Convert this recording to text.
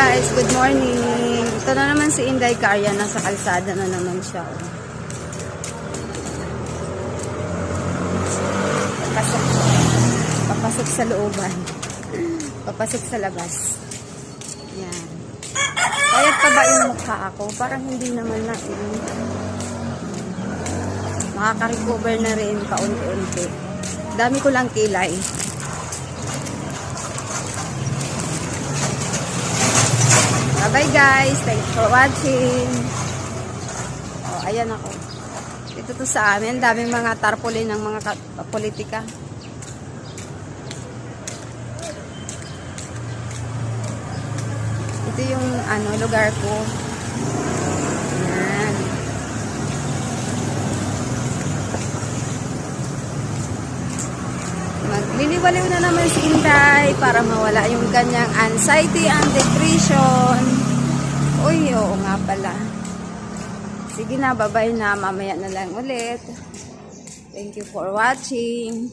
guys, good morning. Ito na naman si Inday Carya, nasa kalsada na naman siya. Papasok sa looban. Papasok sa labas. Yan. Kaya pa ba yung mukha ako? Parang hindi naman na. Makaka-recover na rin paunti-unti. Dami ko lang kilay. Bye guys, thanks for watching. Oh, ayan ako. Dito to sa amin, daming mga tarpaulin ng mga politika. Ito yung lugar ko. Ayan. Magliliwaliw na naman si Inday para mawala yung kanyang anxiety and depression. Uy, oo nga pala. Sige na, bye-bye na. Mamaya na lang ulit. Thank you for watching.